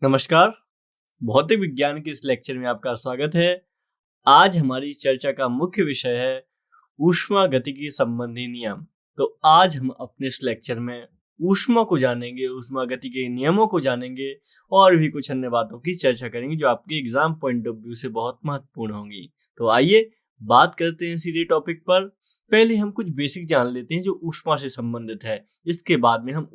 नमस्कार। भौतिक विज्ञान के इस लेक्चर में आपका स्वागत है। आज हमारी चर्चा का मुख्य विषय है ऊष्मागतिकी संबंधी नियम। तो आज हम अपने इस लेक्चर में ऊष्मा को जानेंगे, ऊष्मागतिकी के नियमों को जानेंगे और भी कुछ अन्य बातों की चर्चा करेंगे जो आपके एग्जाम पॉइंट ऑफ व्यू से बहुत महत्वपूर्ण होंगी। तो आइए बात करते हैं सीधे टॉपिक पर। पहले हम कुछ बेसिक जान लेते हैं जो ऊष्मा से संबंधित है। इसके बाद में हम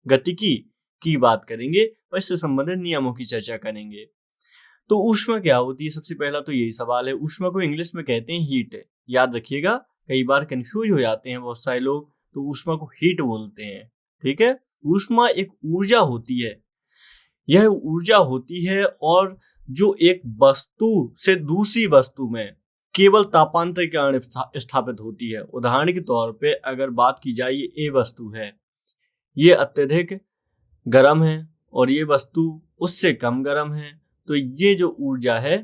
गतिकी की बात करेंगे और इससे संबंधित नियमों की चर्चा करेंगे। तो ऊष्मा क्या होती है? सबसे पहला तो यही सवाल है। ऊष्मा को इंग्लिश में कहते हैं हीट। याद रखिएगा, कई बार कंफ्यूज हो जाते हैं बहुत सारे लोग, तो ऊष्मा को हीट बोलते हैं। ठीक है। ऊष्मा एक ऊर्जा होती है। यह ऊर्जा होती है और जो एक वस्तु से दूसरी वस्तु में केवल तापांतर के कारण स्थापित होती है। उदाहरण के तौर पे अगर बात की जाए, ये ए वस्तु है, ये अत्यधिक गर्म है और ये वस्तु उससे कम गर्म है, तो ये जो ऊर्जा है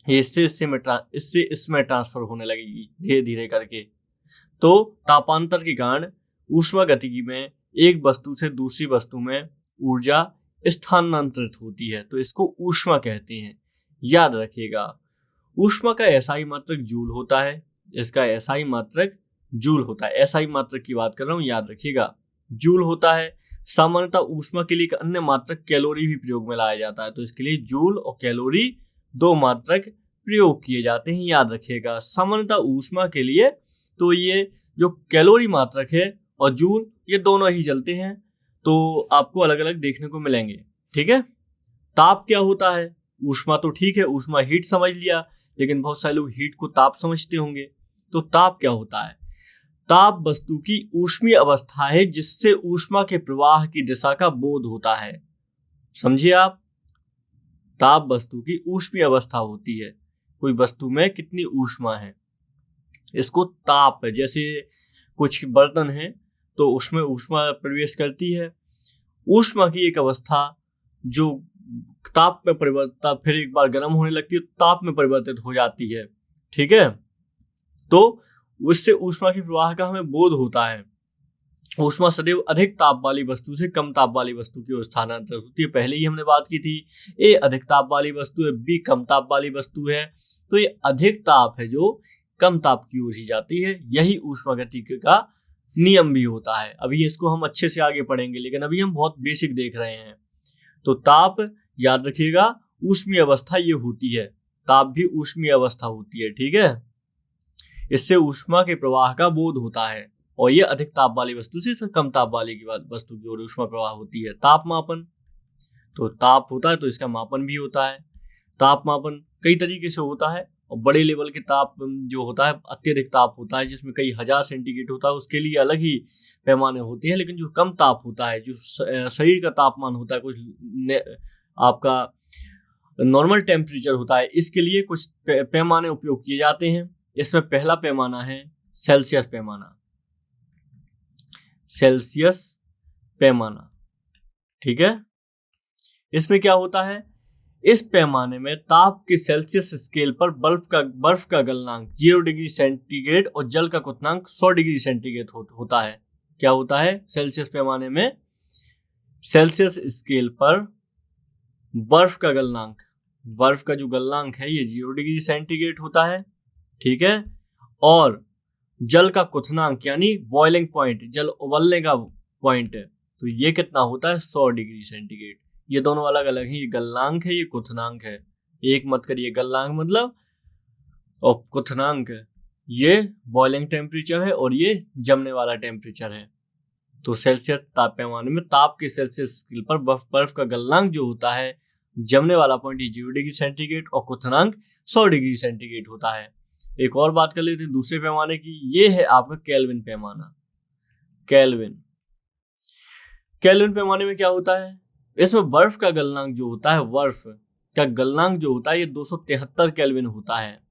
ये इससे इसमें ट्रांसफर होने लगेगी धीरे धीरे करके। तो तापांतर के कारण ऊष्मागतिकी में एक वस्तु से दूसरी वस्तु में ऊर्जा स्थानांतरित होती है, तो इसको ऊष्मा कहते हैं। याद रखिएगा, ऊष्मा का एसआई मात्रक जूल होता है। इसका एसआई मात्रक जूल होता है। एसआई मात्रक की बात कर रहा हूं, याद रखिएगा, जूल होता है। सामान्यतः ऊष्मा के लिए एक अन्य मात्रक कैलोरी भी प्रयोग में लाया जाता है, तो इसके लिए जूल और कैलोरी दो मात्रक प्रयोग किए जाते हैं। याद रखिएगा, सामान्यतः ऊष्मा के लिए तो ये जो कैलोरी मात्रक है और जूल, ये दोनों ही चलते हैं, तो आपको अलग अलग देखने को मिलेंगे। ठीक है। ताप क्या होता है? ऊष्मा तो ठीक है, ऊष्मा हीट समझ लिया, लेकिन बहुत सारे लोग हीट को ताप समझते होंगे। तो ताप क्या होता है? ताप वस्तु की ऊष्मीय अवस्था है जिससे ऊष्मा के प्रवाह की दिशा का बोध होता है। समझिए आप, ताप वस्तु की ऊष्मीय अवस्था होती है, कोई वस्तु में कितनी ऊष्मा है, इसको ताप है। जैसे कुछ बर्तन है तो उसमें ऊष्मा प्रवेश करती है। ऊष्मा की एक अवस्था जो ताप में परिवर्तित, फिर एक बार गर्म होने लगती है, ताप में परिवर्तित हो जाती है। ठीक है। तो उससे ऊष्मा के प्रवाह का हमें बोध होता है। ऊष्मा सदैव अधिक ताप वाली वस्तु से कम ताप वाली वस्तु की ओर स्थानांतरित होती है। पहले ही हमने बात की थी, ए अधिक ताप वाली वस्तु है, बी कम ताप वाली वस्तु है। तो ये अधिक ताप है जो कम ताप की ओर ही जाती है। यही ऊष्मागतिकी का नियम भी होता है। अभी इसको हम अच्छे से आगे पढ़ेंगे, लेकिन अभी हम बहुत बेसिक देख रहे हैं। तो ताप, याद रखिएगा, ऊष्मीय अवस्था ये होती है। ताप भी ऊष्मीय अवस्था होती है। ठीक है। इससे ऊष्मा के प्रवाह का बोध होता है और ये अधिक ताप वाली वस्तु से कम ताप वाली वस्तु की ओर ऊष्मा प्रवाह होती है। तापमापन, तो ताप होता है तो इसका मापन भी होता है। तापमापन कई तरीके से होता है और बड़े लेवल के ताप जो होता है, अत्यधिक ताप होता है जिसमें कई हजार सेंटीग्रेड होता है, उसके लिए अलग ही पैमाने होते हैं। लेकिन जो कम ताप होता है, जो शरीर का तापमान होता है, कुछ आपका नॉर्मल टेम्परेचर होता है, इसके लिए कुछ पैमाने उपयोग किए जाते हैं। इसमें पहला पैमाना है सेल्सियस पैमाना। सेल्सियस पैमाना, ठीक है। इसमें क्या होता है? इस पैमाने में ताप के सेल्सियस स्केल पर बर्फ का गलनांक 0 डिग्री सेंटीग्रेड और जल का क्वथनांक 100 डिग्री सेंटीग्रेड होता है। क्या होता है? सेल्सियस पैमाने में सेल्सियस स्केल पर बर्फ का जो गलनांक है ये 0 डिग्री सेंटीग्रेड होता है। ठीक है। और जल का क्वथनांक यानी बॉइलिंग पॉइंट, जल उबलने का पॉइंट है, तो ये कितना होता है? 100 डिग्री सेंटीग्रेड। ये दोनों अलग अलग हैं। ये गलनांक है, ये क्वथनांक है। एक मत करिए, गलनांक मतलब और क्वथनांक ये बॉइलिंग टेम्परेचर है और ये जमने वाला टेम्परेचर है। तो सेल्सियस ताप पैमाने में ताप के सेल्सियस स्केल पर बर्फ का गलनांक जो होता है, जमने वाला पॉइंट 0 डिग्री सेंटीग्रेड और क्वथनांक 100 डिग्री सेंटीग्रेड होता है। एक और बात कर लेते हैं दूसरे पैमाने की। ये है आपका केल्विन पैमाना। केल्विन पैमाने में क्या होता है? इसमें बर्फ का गलनांक जो होता है, बर्फ का गलनांक जो होता है, ये 273 केल्विन होता है,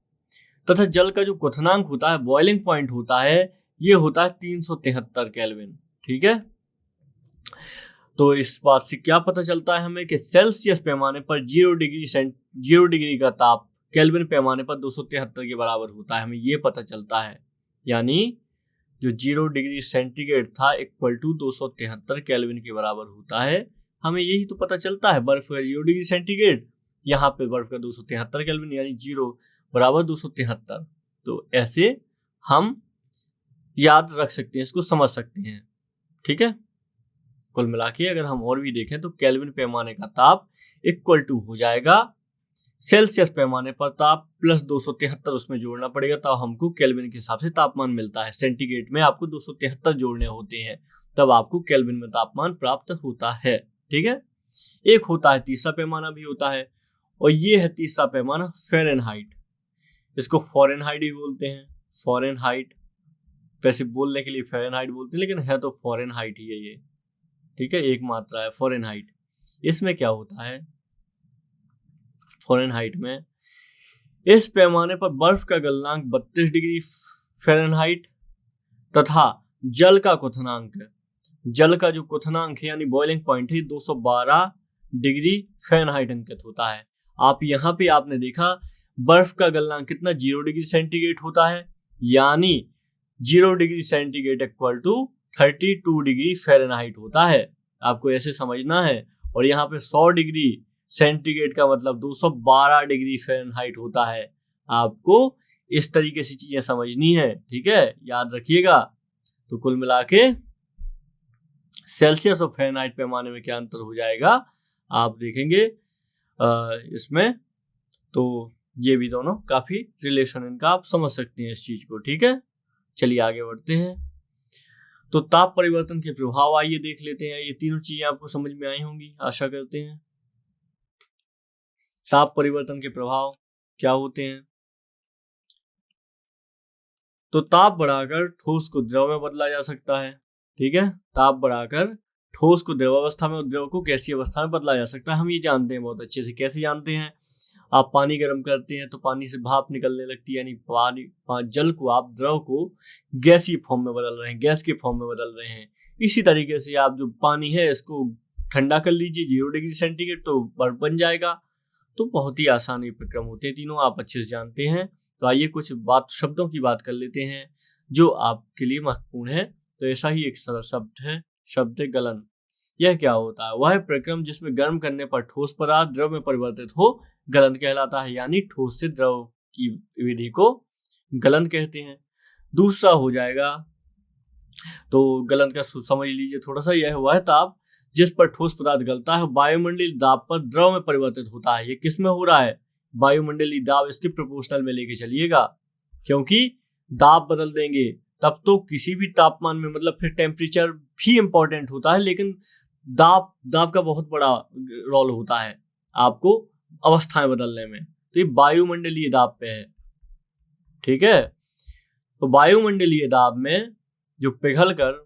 तथा जल का जो क्वथनांक होता है, बॉइलिंग पॉइंट होता है, ये होता है 373 केल्विन। ठीक है। तो इस बात से क्या पता चलता है हमें कि सेल्सियस पैमाने पर 0 डिग्री का ताप केल्विन पैमाने पर 273 के बराबर होता है। हमें ये पता चलता है, यानी जो 0 डिग्री सेंटीग्रेड था इक्वल टू 273 केल्विन के बराबर होता है। हमें यही तो पता चलता है। बर्फ का 0 डिग्री सेंटीग्रेड, यहाँ पे बर्फ का 273 केल्विन, यानी 0 बराबर 273। तो ऐसे हम याद रख सकते हैं, इसको समझ सकते हैं। ठीक है, कुल मिला के अगर हम और भी देखें तो केल्विन पैमाने का ताप इक्वल टू हो जाएगा सेल्सियस पैमाने पर ताप प्लस 273 उसमें जोड़ना पड़ेगा, तब हमको केल्विन के हिसाब से तापमान मिलता है। सेंटीग्रेड में आपको 273 जोड़ने होते हैं, तब आपको केल्विन में तापमान प्राप्त होता है। ठीक है, एक होता है तीसरा पैमाना भी होता है, और ये है तीसरा पैमाना फ़ारेनहाइट। इसको फ़ारेनहाइट भी बोलते हैं, फ़ारेनहाइट। वैसे बोलने के लिए फ़ारेनहाइट बोलते हैं, लेकिन है तो फ़ारेनहाइट ही है ये। ठीक है, एक मात्रा है फ़ारेनहाइट। इसमें क्या होता है, फ़ारेनहाइट में इस पैमाने पर बर्फ का गलनांक 32 डिग्री फ़ारेनहाइट तथा जल का क्वथनांक, जल का जो क्वथनांक है यानी बॉइलिंग पॉइंट है 212 डिग्री फ़ारेनहाइट अंकित होता है। आप यहाँ पे आपने देखा बर्फ का गलनांक कितना 0 डिग्री सेंटीग्रेड होता है, यानी 0 degree centigrade equal to 32 degree Fahrenheit होता है। आपको ऐसे समझना है। और यहाँ पे 100 डिग्री सेंटीग्रेड का मतलब 212 डिग्री फ़ारेनहाइट होता है। आपको इस तरीके से चीजें समझनी है। ठीक है, याद रखिएगा। तो कुल मिला के सेल्सियस और फ़ारेनहाइट पैमाने में क्या अंतर हो जाएगा आप देखेंगे इसमें। तो ये भी दोनों काफी रिलेशन इनका आप समझ सकते हैं इस चीज को। ठीक है, चलिए आगे बढ़ते हैं। तो ताप परिवर्तन के प्रभाव आइए देख लेते हैं। ये तीनों चीजें आपको समझ में आई होंगी, आशा करते हैं। ताप परिवर्तन के प्रभाव क्या होते हैं? तो ताप बढ़ाकर ठोस को द्रव में बदला जा सकता है। ठीक है, ताप बढ़ाकर ठोस को द्रव अवस्था में और द्रव को गैसीय अवस्था में बदला जा सकता है। हम ये जानते हैं बहुत अच्छे से। कैसे जानते हैं? आप पानी गर्म करते हैं तो पानी से भाप निकलने लगती है, यानी पानी जल को आप द्रव को गैसीय फॉर्म में बदल रहे हैं, गैस के फॉर्म में बदल रहे हैं। इसी तरीके से आप जो पानी है इसको ठंडा कर लीजिए 0 डिग्री सेंटीग्रेड, तो बर्फ बन जाएगा। तो बहुत ही आसान ये प्रक्रम होते हैं तीनों, आप अच्छे से जानते हैं। तो आइए कुछ शब्दों की बात कर लेते हैं जो आपके लिए महत्वपूर्ण है। तो ऐसा ही एक शब्द है, शब्द गलन। यह क्या होता है? वह प्रक्रम जिसमें गर्म करने पर ठोस पदार्थ द्रव में परिवर्तित हो गलन कहलाता है, यानी ठोस से द्रव की विधि को गलन कहते हैं। दूसरा हो जाएगा, तो गलन का समझ लीजिए थोड़ा सा। यह वह ताप जिस पर ठोस पदार्थ गलता है वायुमंडलीय दाब पर द्रव में परिवर्तित होता है। ये किस में हो रहा है? वायुमंडलीय दाब। इसके प्रोपोर्शनल में लेके चलिएगा, क्योंकि दाब बदल देंगे तब तो किसी भी तापमान में, मतलब फिर टेम्परेचर भी इंपॉर्टेंट होता है, लेकिन दाब का बहुत बड़ा रोल होता है आपको अवस्थाएं बदलने में। तो ये वायुमंडलीय दाब पे है। ठीक है, तो वायुमंडलीय दाब में जो पिघल कर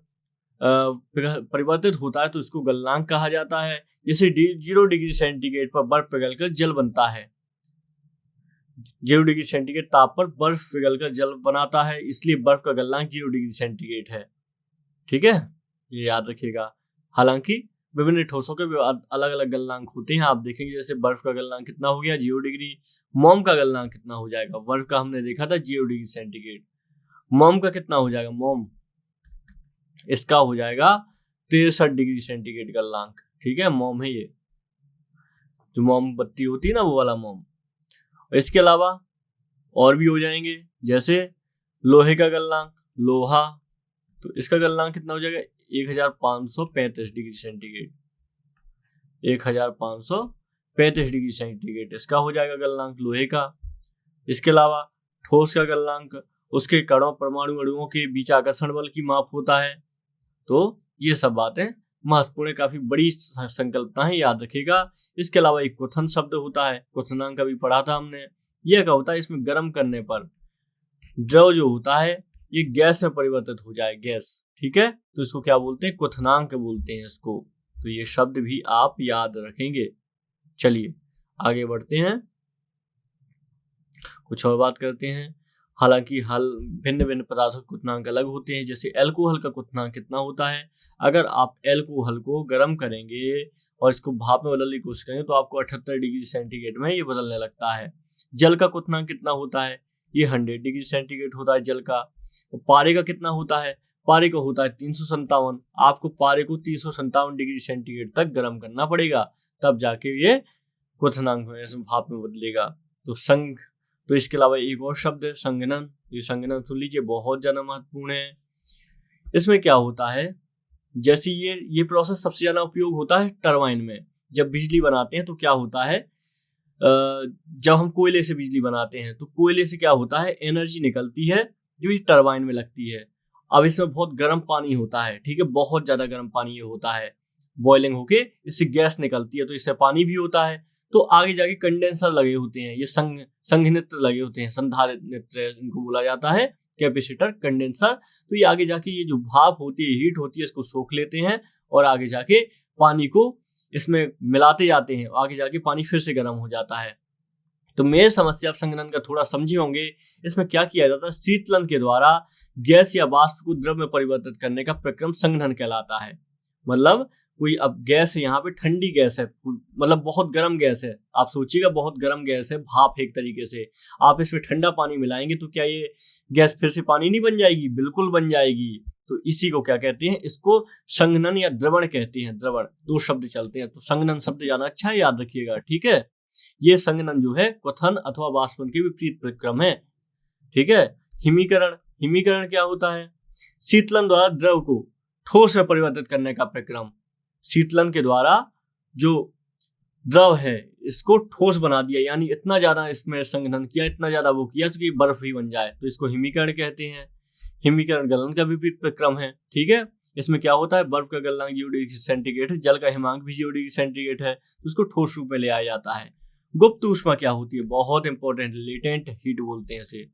परिवर्तित होता है तो इसको गलनांक कहा जाता है। जैसे 0 डिग्री सेंटीग्रेड पर बर्फ पिघलकर जल बनता है। 0 डिग्री सेंटीग्रेड ताप पर बर्फ पिघलकर जल बनाता है, इसलिए बर्फ का गलनांक 0 डिग्री सेंटीग्रेड है। ठीक है, ये याद रखिएगा। हालांकि विभिन्न ठोसों के अलग अलग गलनांक होते हैं। आप देखेंगे जैसे बर्फ का गलनांक कितना हो गया 0 डिग्री, मोम का गलनांक कितना हो जाएगा? बर्फ का हमने देखा था 0 डिग्री सेंटीग्रेड, मोम का कितना हो जाएगा? मोम इसका हो जाएगा 63 डिग्री सेंटीग्रेड गलनांक। ठीक है, मोम है ये, जो मोमबत्ती होती है ना, वो वाला मोम। इसके अलावा और भी हो जाएंगे, जैसे लोहे का गलनांक, लोहा, तो इसका गलनांक कितना हो जाएगा? 1535 डिग्री सेंटीग्रेड, 1535 डिग्री सेंटीग्रेड इसका हो जाएगा गलनांक लोहे का। इसके अलावा ठोस का गलनांक उसके कणों परमाणु अणुओं के बीच आकर्षण बल की माप होता है। तो ये सब बातें महत्वपूर्ण, काफी बड़ी संकल्पना है, याद रखिएगा। इसके अलावा एक क्वथन शब्द होता है, क्वथनांक भी पढ़ा था हमने। यह क्या होता है? इसमें गर्म करने पर द्रव जो होता है ये गैस में परिवर्तित हो जाए, गैस। ठीक है, तो इसको क्या बोलते हैं? क्वथनांक बोलते हैं इसको। तो ये शब्द भी आप याद रखेंगे। चलिए आगे बढ़ते हैं, कुछ और बात करते हैं। हालांकि भिन्न भिन्न पदार्थों के क्वथनांक अलग होते हैं। जैसे एल्कोहल का क्वथनांक कितना होता है? अगर आप एल्कोहल को गर्म करेंगे और इसको भाप में बदलने की कोशिश करेंगे तो आपको 78 डिग्री सेंटीग्रेड में ये बदलने लगता है। जल का क्वथनांक कितना होता है? ये 100 डिग्री सेंटीग्रेड होता है जल का। और पारे का कितना होता है? पारे का होता है 357। आपको पारे को 357 डिग्री सेंटीग्रेड तक गर्म करना पड़ेगा, तब जाके ये क्वथनांक में भाप में बदलेगा। तो संघ, तो इसके अलावा एक और शब्द है संघनन। ये संघनन सुन लीजिए, बहुत ज्यादा महत्वपूर्ण है। इसमें क्या होता है, जैसे ये प्रोसेस सबसे ज्यादा उपयोग होता है टरबाइन में। जब बिजली बनाते हैं तो क्या होता है, जब हम कोयले से बिजली बनाते हैं तो कोयले से क्या होता है, एनर्जी निकलती है जो इस टरबाइन में लगती है। अब इसमें बहुत गर्म पानी होता है, ठीक है, बहुत ज्यादा गर्म पानी ये होता है, बॉइलिंग होके इससे गैस निकलती है, तो इससे पानी भी होता है। तो आगे जाके कंडेंसर लगे होते हैं, ये संघनित्र लगे होते हैं, संधारित्र इनको बोला जाता है, कैपेसिटर, कंडेंसर। तो ये आगे जाके ये जो भाप होती है, हीट होती है, इसको सोख लेते हैं और आगे जाके पानी को इसमें मिलाते जाते हैं, आगे जाके पानी फिर से गर्म हो जाता है। तो मेरे समझ से आप संघनन का थोड़ा समझे होंगे। इसमें क्या किया जाता है, शीतलन के द्वारा गैस या वाष्प को द्रव में परिवर्तित करने का प्रक्रम संघनन कहलाता है। मतलब कोई अब गैस है, यहाँ पे ठंडी गैस है, मतलब बहुत गर्म गैस है, आप सोचिएगा बहुत गर्म गैस है, भाप एक तरीके से, आप इसमें ठंडा पानी मिलाएंगे तो क्या ये गैस फिर से पानी नहीं बन जाएगी? बिल्कुल बन जाएगी। तो इसी को क्या कहते हैं, इसको संघनन या द्रवण कहते हैं। द्रवण, दो शब्द चलते हैं, तो संघनन शब्द जाना अच्छा है, याद रखिएगा, ठीक है। ये संघनन जो है क्वथन अथवा वाष्पन के विपरीत प्रक्रम है, ठीक है। हिमीकरण, हिमीकरण क्या होता है, शीतलन द्वारा द्रव को ठोस में परिवर्तित करने का प्रक्रम। शीतलन के द्वारा जो द्रव है इसको ठोस बना दिया, यानी इतना ज्यादा इसमें संघनन किया, इतना ज्यादा वो किया तो कि बर्फ ही बन जाए, तो इसको हिमीकरण कहते हैं। हिमीकरण गलन का विपरीत प्रक्रम है, ठीक है। इसमें क्या होता है, बर्फ का गलनांक 0 डिग्री सेंटीग्रेड है, जल का हिमांक भी 0 डिग्री सेंटीग्रेड है, तो उसको ठोस रूप में ले आया जाता है। गुप्त ऊष्मा क्या होती है, बहुत इंपॉर्टेंट, लेटेंट हीट बोलते हैं इसे।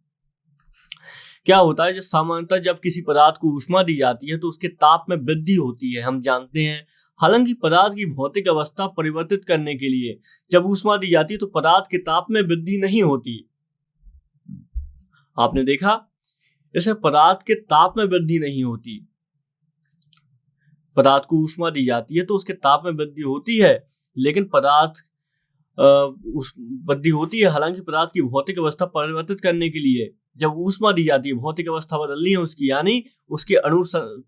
क्या होता है, जब सामान्यतः जब किसी पदार्थ को ऊष्मा दी जाती है तो उसके ताप में वृद्धि होती है, हम जानते हैं। हालांकि पदार्थ की भौतिक अवस्था परिवर्तित करने के लिए जब ऊष्मा दी जाती है तो पदार्थ के ताप में वृद्धि नहीं होती। आपने देखा, इसे पदार्थ के ताप में वृद्धि नहीं होती। पदार्थ को ऊष्मा दी जाती है तो उसके ताप में वृद्धि होती है, लेकिन पदार्थ वृद्धि होती है। हालांकि पदार्थ की भौतिक अवस्था परिवर्तित करने के लिए जब ऊष्मा दी जाती है, भौतिक अवस्था बदलनी है उसकी, यानी उसके अणु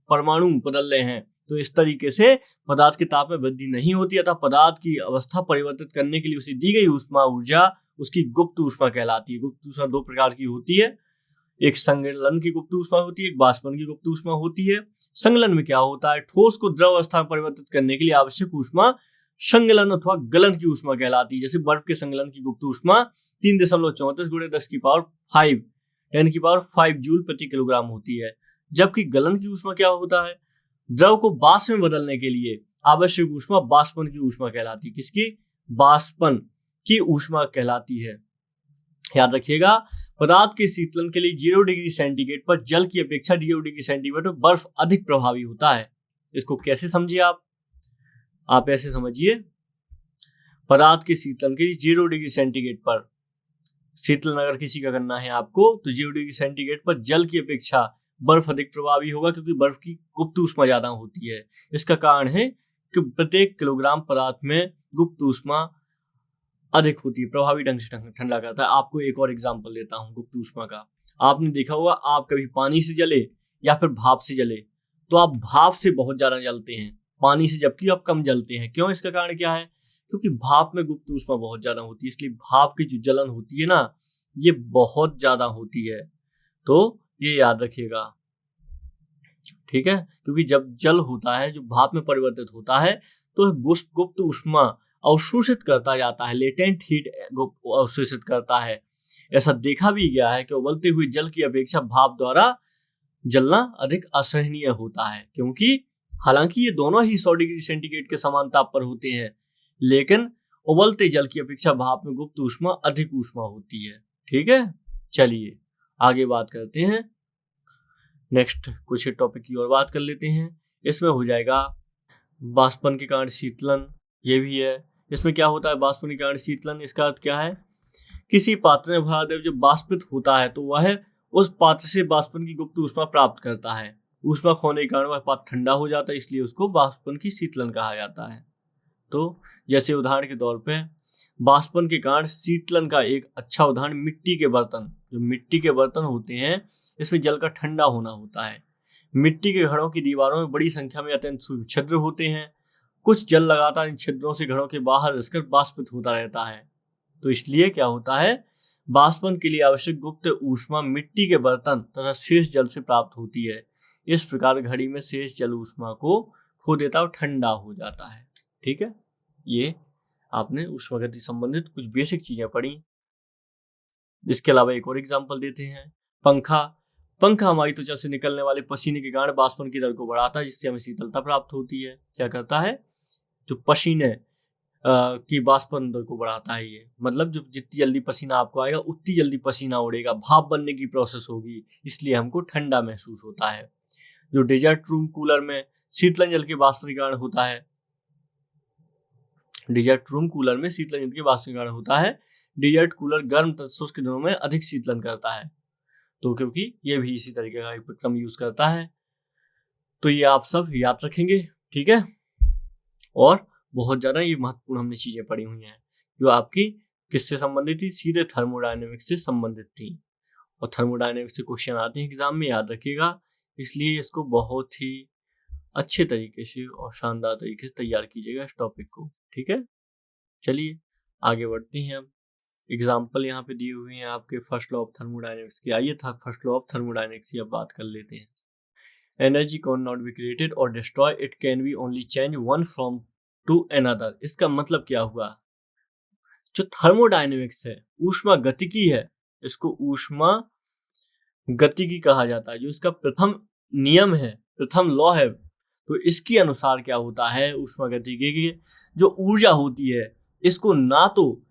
परमाणु बदल रहे हैं, तो इस तरीके से पदार्थ के ताप में वृद्धि नहीं होती, अतः पदार्थ की अवस्था परिवर्तित करने के लिए उसे दी गई ऊष्मा ऊर्जा उसकी गुप्त ऊष्मा कहलाती है। गुप्त ऊष्मा दो प्रकार की होती है, एक संगलन की गुप्त ऊष्मा होती है, एक वाष्पन की गुप्त ऊष्मा होती है। संगलन में क्या होता है, ठोस को द्रव अवस्था में परिवर्तित करने के लिए आवश्यक ऊष्मा संगलन अथवा गलन की ऊष्मा कहलाती है। जैसे बर्फ के संगलन की गुप्त ऊष्मा 3.34 × 10⁵ जूल प्रति किलोग्राम होती है, जबकि गलन की ऊष्मा क्या होता है, द्रव को वाष्प में बदलने के लिए आवश्यक ऊष्मा वाष्पन की ऊष्मा कहलाती है। किसकी? वाष्पन की ऊष्मा कहलाती है। याद रखिएगा, पदार्थ के शीतलन के लिए 0 डिग्री सेंटीग्रेड पर जल की अपेक्षा 0 डिग्री सेंटीग्रेड पर बर्फ अधिक प्रभावी होता है। इसको कैसे समझिए आप ऐसे समझिए, पदार्थ के शीतलन के लिए 0 डिग्री सेंटीग्रेड पर शीतलन अगर किसी का करना है आपको, तो 0 डिग्री सेंटीग्रेड पर जल की अपेक्षा बर्फ अधिक प्रभावी होगा, क्योंकि बर्फ की गुप्त ऊष्मा ज्यादा होती है। इसका कारण है कि प्रत्येक किलोग्राम पदार्थ में गुप्त ऊष्मा अधिक होती है, प्रभावी ढंग से ठंडा करता है। आपको एक और एग्जांपल देता हूं गुप्त ऊष्मा का। आपने देखा होगा, आप कभी पानी से जले या फिर भाप से जले, तो आप भाप से बहुत ज्यादा जलते हैं, पानी से जबकि आप कम जलते हैं। क्यों? इसका कारण क्या है, क्योंकि भाप में गुप्त ऊष्मा बहुत ज्यादा होती है, इसलिए भाप की जो जलन होती है ना, ये बहुत ज्यादा होती है। तो ये याद रखिएगा, ठीक है। क्योंकि जब जल होता है जो भाप में परिवर्तित होता है, तो गुप्त ऊष्मा अवशोषित करता जाता है, लेटेंट हीट अवशोषित करता है। ऐसा देखा भी गया है कि उबलते हुए जल की अपेक्षा भाप द्वारा जलना अधिक असहनीय होता है, क्योंकि हालांकि ये दोनों ही 100 डिग्री सेंटीग्रेड के समान ताप पर होते हैं, लेकिन उबलते जल की अपेक्षा भाप में गुप्त ऊष्मा अधिक ऊष्मा होती है, ठीक है। चलिए आगे बात करते हैं, नेक्स्ट कुछ टॉपिक की और बात कर लेते हैं। इसमें हो जाएगा वाष्पन के कारण शीतलन, ये भी है। इसमें क्या होता है, वाष्पन के कारण शीतलन, इसका अर्थ क्या है, किसी पात्र में भरा द्रव जब वाष्पित होता है तो वह उस पात्र से वाष्पन की गुप्त ऊष्मा प्राप्त करता है। ऊष्मा खोने के कारण वह पात्र ठंडा हो जाता है, इसलिए उसको वाष्पन की शीतलन कहा जाता है। तो जैसे उदाहरण के तौर पे वाष्पन के कारण शीतलन का एक अच्छा उदाहरण मिट्टी के बर्तन, जो मिट्टी के बर्तन होते हैं, इसमें जल का ठंडा होना होता है। मिट्टी के घड़ों की दीवारों में बड़ी संख्या में अत्यंत सूक्ष्म छिद्र होते हैं। कुछ जल लगातार इन छिद्रों से घड़ों के बाहर रिसकर बाष्पित होता रहता है। तो इसलिए क्या होता है, बाष्पन के लिए आवश्यक गुप्त ऊष्मा मिट्टी के बर्तन तथा शेष जल से प्राप्त होती है। इस प्रकार घड़ी में शेष जल ऊष्मा को खो देता और ठंडा हो जाता है। ठीक है, ये आपने ऊष्मागति संबंधित कुछ बेसिक चीजें पढ़ी। इसके अलावा एक और एग्जांपल देते हैं, पंखा। पंखा हमारी त्वचा से निकलने वाले पसीने के कारण बाष्पन की दर को बढ़ाता है, जिससे हमें शीतलता प्राप्त होती है। क्या करता है, जो पसीने की बाष्पन दर को बढ़ाता है। ये मतलब जो जितनी जल्दी पसीना आपको आएगा उतनी जल्दी पसीना उड़ेगा, भाप बनने की प्रोसेस होगी, इसलिए हमको ठंडा महसूस होता है। जो डेजर्ट रूम कूलर में शीतलन जल के बाष्पीकरण होता है, डेजर्ट रूम कूलर में शीतलन जल के बाष्पीकरण होता है। डेजर्ट कूलर गर्म तथा शुष्क दिनों में अधिक शीतलन करता है, तो क्योंकि ये भी इसी तरीके का उपक्रम यूज करता है। तो ये आप सब याद रखेंगे, ठीक है। और बहुत ज्यादा ये महत्वपूर्ण हमने चीजें पढ़ी हुई हैं जो आपकी किससे संबंधित थी, सीधे थर्मोडायनेमिक्स से संबंधित थी। और थर्मोडायनेमिक्स से क्वेश्चन आते हैं एग्जाम में, याद रखिएगा। इसलिए इसको बहुत ही अच्छे तरीके से और शानदार तरीके से तैयार कीजिएगा इस टॉपिक को, ठीक है। चलिए आगे बढ़ते हैं। अब एग्जाम्पल यहाँ पे दिए हुए हैं आपके फर्स्ट लॉ ऑफ थर्मोडायनेमिक्स की। आइए था फर्स्ट लॉ ऑफ थर्मोडायनेमिक्स की अब बात कर लेते हैं। Energy can not be created और destroy, it can be only change one from to another. इसका मतलब क्या हुआ, जो थर्मोडायनेमिक्स है, ऊष्मा गतिकी है, इसको ऊष्मा गतिकी कहा जाता है। जो इसका प्रथम नियम है, प्रथम लॉ है, तो इसके अनुसार क्या होता है, ऊष्मा गतिकी की जो ऊर्जा होती है, इसको ना तो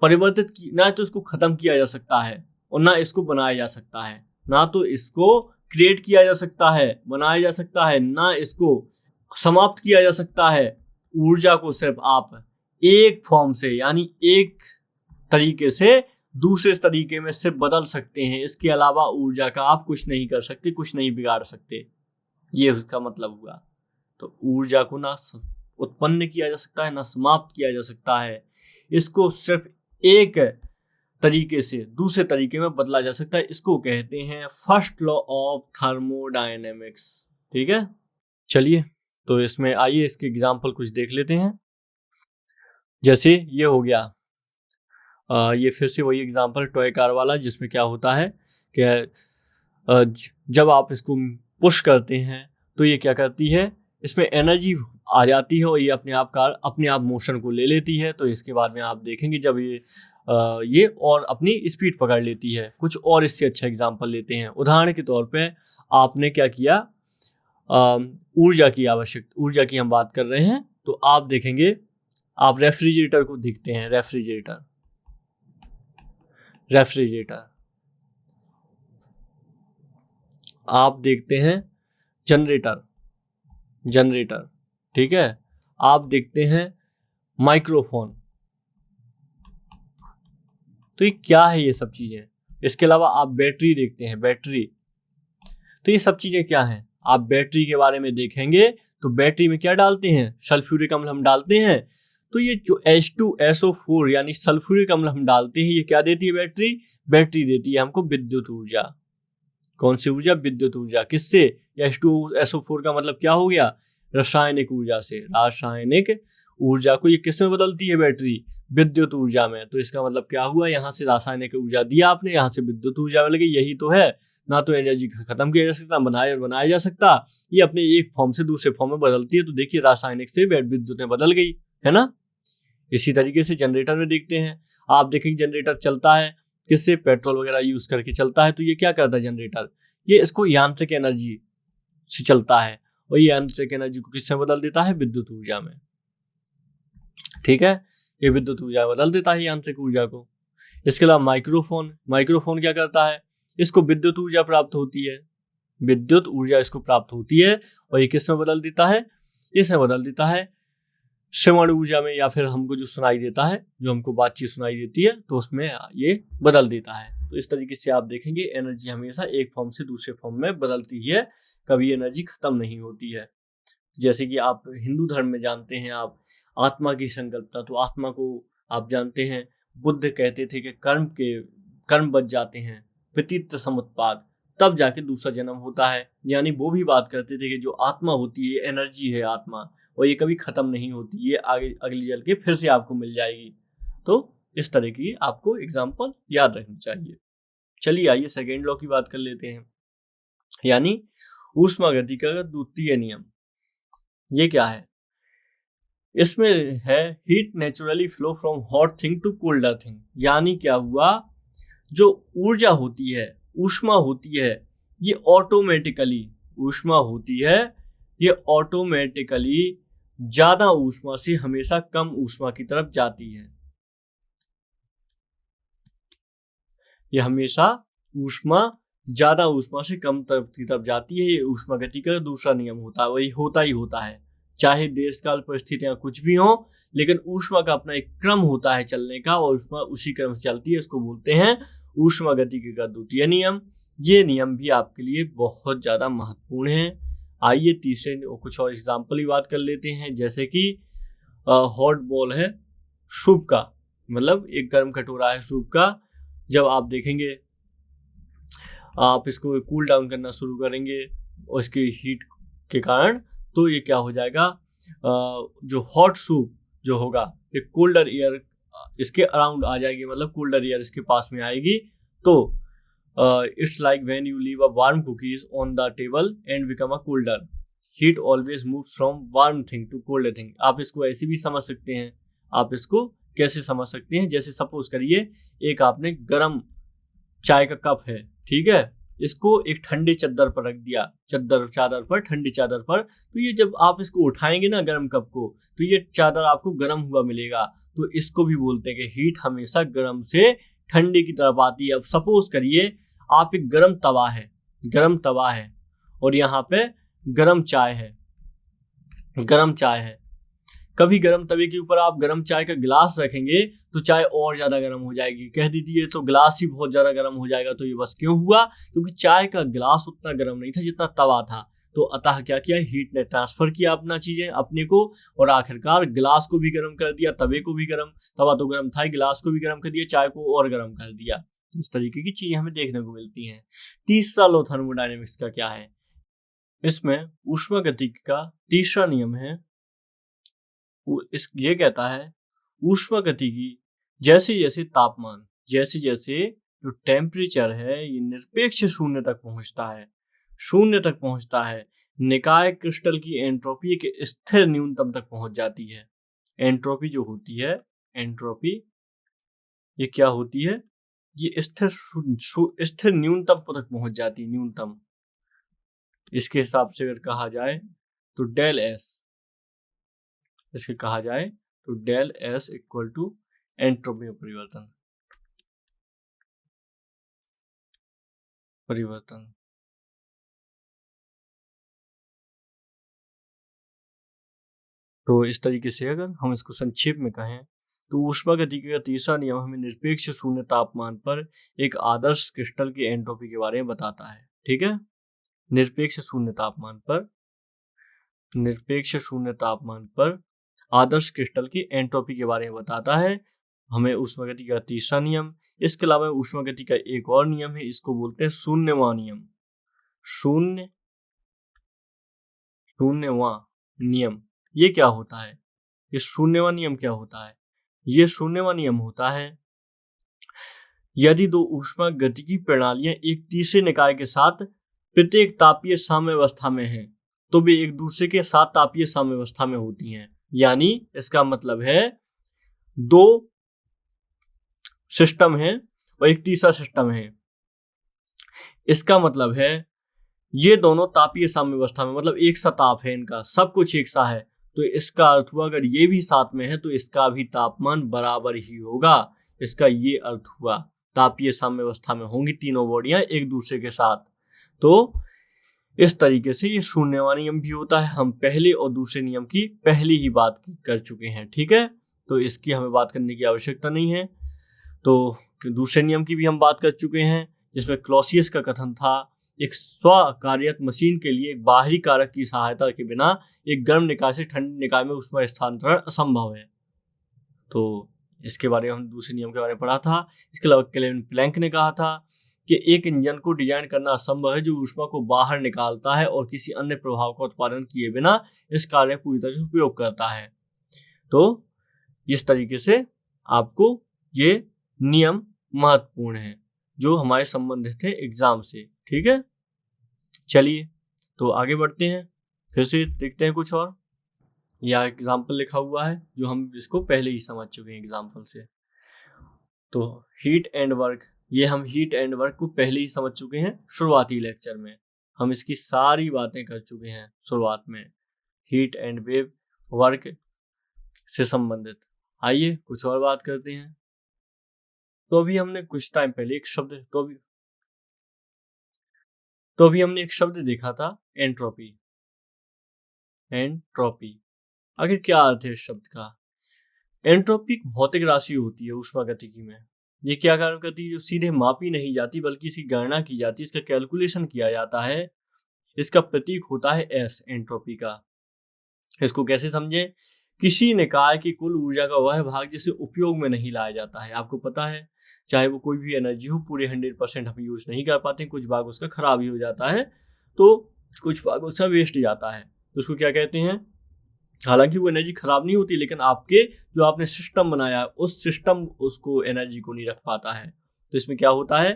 परिवर्तित ना तो इसको खत्म किया जा सकता है और ना इसको बनाया जा सकता है। ना तो इसको क्रिएट किया जा सकता है, बनाया जा सकता है, ना इसको समाप्त किया जा सकता है। ऊर्जा को सिर्फ आप एक फॉर्म से यानी एक तरीके से दूसरे तरीके में सिर्फ बदल सकते हैं। इसके अलावा ऊर्जा का आप कुछ नहीं कर सकते, कुछ नहीं बिगाड़ सकते, ये उसका मतलब हुआ। तो ऊर्जा को ना उत्पन्न किया जा सकता है, ना समाप्त किया जा सकता है। इसको सिर्फ एक तरीके से दूसरे तरीके में बदला जा सकता है। इसको कहते हैं फर्स्ट लॉ ऑफ थर्मोडायनेमिक्स, ठीक है। चलिए तो इसमें आइए इसके एग्जाम्पल कुछ देख लेते हैं। जैसे ये हो गया, ये फिर से वही एग्जाम्पल टॉय कार वाला, जिसमें क्या होता है कि जब आप इसको पुश करते हैं तो ये क्या करती है, इसमें एनर्जी आ जाती है और ये अपने आप मोशन को ले लेती है। तो इसके बाद में आप देखेंगे जब ये और अपनी स्पीड पकड़ लेती है। कुछ और इससे अच्छा एग्जाम्पल लेते हैं। उदाहरण के तौर पे आपने क्या किया, ऊर्जा की हम बात कर रहे हैं। तो आप देखेंगे, आप रेफ्रिजरेटर को देखते हैं, रेफ्रिजरेटर आप देखते हैं जनरेटर, ठीक है। आप देखते हैं माइक्रोफोन। तो ये क्या है, ये सब चीजें। इसके अलावा आप बैटरी देखते हैं, बैटरी। तो ये सब चीजें क्या हैं, आप बैटरी के बारे में देखेंगे तो बैटरी में क्या डालते हैं, सल्फ्यूरिक अम्ल हम डालते हैं। तो ये जो H2SO4 यानी सल्फ्यूरिक अम्ल हम डालते हैं, ये क्या देती है, बैटरी देती है हमको विद्युत ऊर्जा। कौन सी ऊर्जा, विद्युत ऊर्जा। किससे, H2SO4 का मतलब क्या हो गया, रासायनिक ऊर्जा से। रासायनिक ऊर्जा को ये किस में बदलती है बैटरी, विद्युत ऊर्जा में। तो इसका मतलब क्या हुआ, यहाँ से रासायनिक ऊर्जा दिया आपने, यहाँ से विद्युत ऊर्जा मिल गई। यही तो है, ना तो एनर्जी खत्म किया जा सकता, बनाया जा सकता, ये अपने एक फॉर्म से दूसरे फॉर्म में बदलती है। तो देखिए रासायनिक से विद्युत में बदल गई, है ना। इसी तरीके से जनरेटर में देखते हैं, आप देखेंगे जनरेटर चलता है किससे, पेट्रोल वगैरह यूज करके चलता है। तो ये क्या करता है जनरेटर, ये इसको यांत्रिक एनर्जी से चलता है और ये यांत्रिक एनर्जी को किससे बदल देता है, विद्युत ऊर्जा में, ठीक है। ये विद्युत ऊर्जा बदल देता है यांत्रिक ऊर्जा को। इसके अलावा माइक्रोफोन क्या करता है, इसको विद्युत ऊर्जा प्राप्त होती है, विद्युत ऊर्जा इसको प्राप्त होती है और ये किस में बदल देता है, इसमें बदल देता है श्रवण ऊर्जा में, या फिर हमको जो सुनाई देता है, जो हमको बातचीत सुनाई देती है, तो उसमें ये बदल देता है। तो इस तरीके से आप देखेंगे एनर्जी हमेशा एक फॉर्म से दूसरे फॉर्म में बदलती है, कभी एनर्जी खत्म नहीं होती है। जैसे कि आप हिंदू धर्म में जानते हैं आप आत्मा की संकल्पना। तो आत्मा को आप जानते हैं, बुद्ध कहते थे कि कर्म बच जाते हैं, प्रतीत समुत्पाद। तब जाके दूसरा जन्म होता है। यानी वो भी बात करते थे कि जो आत्मा होती है, एनर्जी है आत्मा, और ये कभी खत्म नहीं होती, ये आगे अगली जल के फिर से आपको मिल जाएगी। तो इस तरह की आपको एग्जाम्पल याद रखनी चाहिए। चलिए आइए सेकेंड लॉ की बात कर लेते हैं, यानी ऊष्मागतिकी का द्वितीय नियम। ये क्या है? इसमें है heat naturally flow from hot thing to colder thing. यानी क्या हुआ, जो ऊर्जा होती है, ऊष्मा होती है, ये ऑटोमेटिकली ऊष्मा होती है, ये ऑटोमेटिकली ज्यादा ऊष्मा से हमेशा कम ऊष्मा की तरफ जाती है। ये हमेशा ऊष्मा ज्यादा ऊष्मा से कम की तरफ जाती है। ये ऊष्मागतिकी का दूसरा नियम होता है, वही होता ही होता है, चाहे देश काल परिस्थितियां कुछ भी हो, लेकिन ऊष्मा का अपना एक क्रम होता है चलने का, और ऊष्मा उसी क्रम से चलती है। इसको बोलते हैं ऊष्मागतिकी का द्वितीय नियम। ये नियम भी आपके लिए बहुत ज्यादा महत्वपूर्ण है। आइए तीसरे कुछ और एग्जाम्पल की बात कर लेते हैं, जैसे कि हॉट बॉल है सूप का, मतलब एक गर्म कटोरा है सूप का। जब आप देखेंगे, आप इसको कूल डाउन करना शुरू करेंगे और इसकी हीट के कारण, तो ये क्या हो जाएगा, जो हॉट सूप जो होगा, एक कोल्डर एयर इसके अराउंड आ जाएगी, मतलब कोल्डर एयर इसके पास में आएगी। तो it's like when you leave a warm cookies on the table and become a colder, heat always moves from warm thing to colder thing. आप इसको ऐसे भी समझ सकते हैं। आप इसको कैसे समझ सकते हैं, जैसे सपोज करिए एक आपने गर्म चाय का कप है, ठीक है, इसको एक ठंडी चादर पर रख दिया, चादर पर, ठंडी चादर पर। तो ये जब आप इसको उठाएंगे ना गर्म कप को, तो ये चादर आपको गर्म हुआ मिलेगा। तो इसको भी बोलते हैं कि हीट हमेशा गर्म से ठंडी की तरफ आती है। अब सपोज करिए आप एक गर्म तवा है और यहाँ पे गर्म चाय है। कभी गर्म तवे के ऊपर आप गर्म चाय का गिलास रखेंगे तो चाय और ज्यादा गर्म हो जाएगी। कह दीजिए तो गिलास ही बहुत ज्यादा गर्म हो जाएगा। तो ये बस क्यों हुआ? क्योंकि चाय का गिलास उतना गर्म नहीं था जितना तवा था। तो अतः क्या किया, हीट ने ट्रांसफर किया अपना चीजें अपने को, और आखिरकार गिलास को भी गर्म कर दिया, तवे को भी गर्म, तवा तो गर्म था, गिलास को भी गर्म कर दिया, चाय को और गर्म कर दिया। इस तरीके की चीजें हमें देखने को मिलती हैं। तीसरा लॉ थर्मोडायनेमिक्स का क्या है? इसमें ऊष्मागतिकी का तीसरा नियम है, ये कहता है ऊष्मागतिकी जैसे जैसे तापमान, जैसे जैसे जो टेम्परेचर है ये निरपेक्ष शून्य तक पहुंचता है, निकाय क्रिस्टल की एंट्रोपी के स्थिर न्यूनतम तक पहुंच जाती है। एंट्रोपी जो होती है, एंट्रोपी ये क्या होती है, ये स्थिर न्यूनतम तक पहुंच जाती है, न्यूनतम। इसके हिसाब से अगर कहा जाए तो डेल एस, इसके कहा जाए तो del S equal to entropy में परिवर्तन। तो इस तरीके से अगर हम इसको संक्षेप में कहें तो ऊष्मागतिकी का तीसरा नियम हमें निरपेक्ष शून्य तापमान पर एक आदर्श क्रिस्टल की एंट्रोपी के बारे में बताता है। ठीक है, निरपेक्ष शून्य तापमान पर आदर्श क्रिस्टल की एंट्रोपी के बारे में बताता है हमें ऊष्मागतिकी का तीसरा नियम। इसके अलावा ऊष्मागतिकी का एक और नियम है, इसको बोलते हैं शून्यवां नियम। ये क्या होता है? ये शून्यवां नियम क्या होता है? ये शून्यवां नियम होता है यदि दो ऊष्मागतिकी प्रणालियां एक तीसरे निकाय के साथ प्रत्येक तापीय साम्यावस्था में हैं, तो वे एक दूसरे के साथ तापीय साम्यावस्था में होती हैं। यानी इसका मतलब है दो सिस्टम है और एक तीसरा सिस्टम है। इसका मतलब है ये दोनों तापीय साम्यावस्था में, मतलब एक सा ताप है इनका, सब कुछ एक सा है। तो इसका अर्थ हुआ अगर ये भी साथ में है तो इसका भी तापमान बराबर ही होगा। इसका ये अर्थ हुआ, तापीय साम्यावस्था में होंगी तीनों बॉडियां एक दूसरे के साथ। तो इस तरीके से ये शून्यवां नियम भी होता है। हम पहले और दूसरे नियम की पहली ही बात कर चुके हैं। ठीक है, तो इसकी हमें बात करने की आवश्यकता नहीं है। तो दूसरे नियम की भी हम बात कर चुके हैं, जिसमें क्लॉसियस का कथन था एक स्वकार्यत मशीन के लिए एक बाहरी कारक की सहायता के बिना एक गर्म निकाय से ठंडे निकाय में ऊष्मा स्थानांतरण असंभव है। तो इसके बारे में हम दूसरे नियम के बारे में पढ़ा था। इसके अलावा केल्विन प्लैंक ने कहा था कि एक इंजन को डिजाइन करना असंभव है जो ऊष्मा को बाहर निकालता है और किसी अन्य प्रभाव का उत्पादन किए बिना इस कार्य में पूरी तरह से उपयोग करता है। तो इस तरीके से आपको ये नियम महत्वपूर्ण है जो हमारे संबंधित है एग्जाम से। ठीक है, चलिए तो आगे बढ़ते हैं, फिर से देखते हैं कुछ और। यह एग्जाम्पल लिखा हुआ है जो हम इसको पहले ही समझ चुके हैं एग्जाम्पल से। तो हीट एंड वर्क, ये हम हीट एंड वर्क को पहले ही समझ चुके हैं शुरुआती लेक्चर में। हम इसकी सारी बातें कर चुके हैं शुरुआत में, हीट एंड वेव वर्क से संबंधित। आइए कुछ और बात करते हैं। तो अभी हमने कुछ टाइम पहले एक शब्द तो अभी हमने एक शब्द देखा था, एंट्रोपी। एंट्रोपी आखिर क्या अर्थ है इस शब्द का? एंट्रोपी एक भौतिक राशि होती है ऊष्मागतिकी में। ये क्या कार्य करती है? जो सीधे मापी नहीं जाती बल्कि इसकी गणना की जाती है, इसका कैलकुलेशन किया जाता है। इसका प्रतीक होता है एस, एंट्रोपी का। इसको कैसे समझें? किसी निकाय की कुल ऊर्जा का वह भाग जिसे उपयोग में नहीं लाया जाता है। आपको पता है चाहे वो कोई भी एनर्जी हो, पूरे 100% हम यूज नहीं कर पाते, कुछ भाग उसका खराब ही हो जाता है, तो कुछ भाग उसका वेस्ट जाता है, तो उसको क्या कहते हैं? हालांकि वो एनर्जी खराब नहीं होती, लेकिन आपके जो आपने सिस्टम बनाया उस सिस्टम उसको एनर्जी को नहीं रख पाता है। तो इसमें क्या होता है?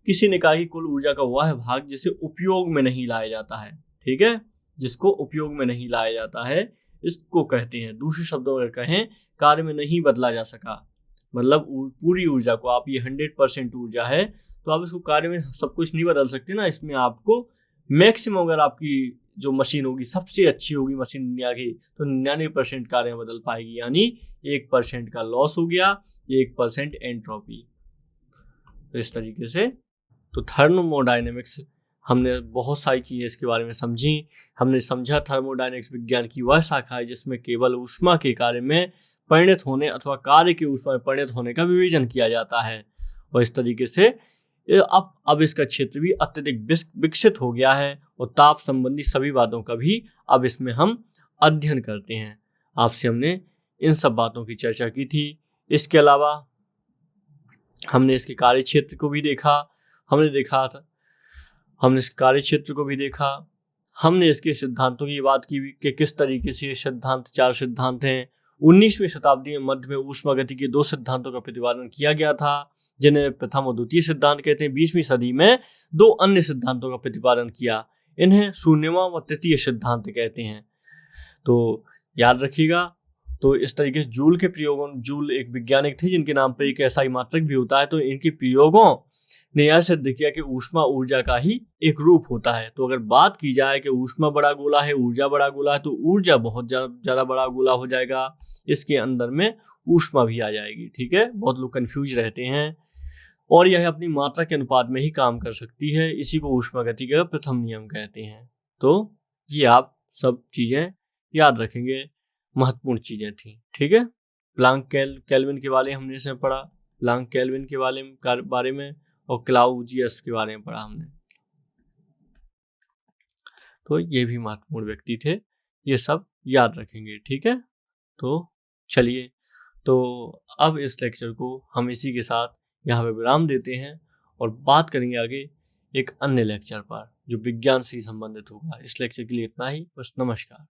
किसी निकाय की कुल ऊर्जा का वह भाग जिसे उपयोग में नहीं लाया जाता है। ठीक है, जिसको उपयोग में नहीं लाया जाता है इसको कहते हैं। दूसरे शब्दों में कहें, कार्य में नहीं बदला जा सका, मतलब पूरी ऊर्जा को, आप ये 100% ऊर्जा है तो आप इसको कार्य में सब कुछ नहीं बदल सकते ना। इसमें आपको मैक्सिमम, अगर आपकी जो मशीन होगी सबसे अच्छी होगी मशीन दुनिया की, तो 99% कार्य बदल पाएगी, यानी 1% का लॉस हो गया, 1% एंट्रोपी। तो इस तरीके से तो थर्मोडायनेमिक्स हमने बहुत सारी चीज़ें इसके बारे में समझी। हमने समझा थर्मोडायनेमिक्स विज्ञान की वह शाखा है जिसमें केवल ऊष्मा के कार्य में परिणत होने अथवा कार्य के ऊष्मा में परिणत होने का विवेचन किया जाता है। और इस तरीके से अब इसका क्षेत्र भी अत्यधिक विकसित हो गया है और ताप संबंधी सभी बातों का भी अब इसमें हम अध्ययन करते हैं। आपसे हमने इन सब बातों की चर्चा की थी। इसके अलावा हमने इसके कार्य क्षेत्र को भी देखा, हमने इस कार्य क्षेत्र को भी देखा, हमने इसके सिद्धांतों की बात की कि किस तरीके से ये सिद्धांत, 4 सिद्धांत हैं। 19वीं शताब्दी में मध्य में ऊष्मागति के 2 सिद्धांतों का प्रतिपादन किया गया था जिन्हें प्रथम और द्वितीय सिद्धांत कहते हैं। 20वीं सदी में 2 अन्य सिद्धांतों का प्रतिपादन किया, इन्हें शून्यवा व तृतीय सिद्धांत कहते हैं। तो याद रखिएगा। तो इस तरीके से जूल के प्रयोगों, जूल एक वैज्ञानिक थे जिनके नाम पर एक SI मात्रक भी होता है, तो इनके प्रयोगों ने यह सिद्ध किया कि ऊष्मा ऊर्जा का ही एक रूप होता है। तो अगर बात की जाए कि ऊष्मा बड़ा गोला है, ऊर्जा बड़ा गोला है, तो ऊर्जा बहुत ज़्यादा बड़ा गोला हो जाएगा, इसके अंदर में ऊष्मा भी आ जाएगी। ठीक है, बहुत लोग कंफ्यूज रहते हैं, और यह अपनी मात्रा के अनुपात में ही काम कर सकती है। इसी को ऊष्मागति का प्रथम नियम कहते हैं। तो ये आप सब चीज़ें याद रखेंगे, महत्वपूर्ण चीज़ें थी। ठीक है, प्लांक केल्विन के बारे में हमने इसमें पढ़ा, प्लांक केल्विन के बारे में और क्लाउजियस के बारे में पढ़ा हमने। तो ये भी महत्वपूर्ण व्यक्ति थे, ये सब याद रखेंगे। ठीक है, तो चलिए, तो अब इस लेक्चर को हम इसी के साथ यहाँ पे विराम देते हैं और बात करेंगे आगे एक अन्य लेक्चर पर जो विज्ञान से ही संबंधित होगा। इस लेक्चर के लिए इतना ही, बस। नमस्कार।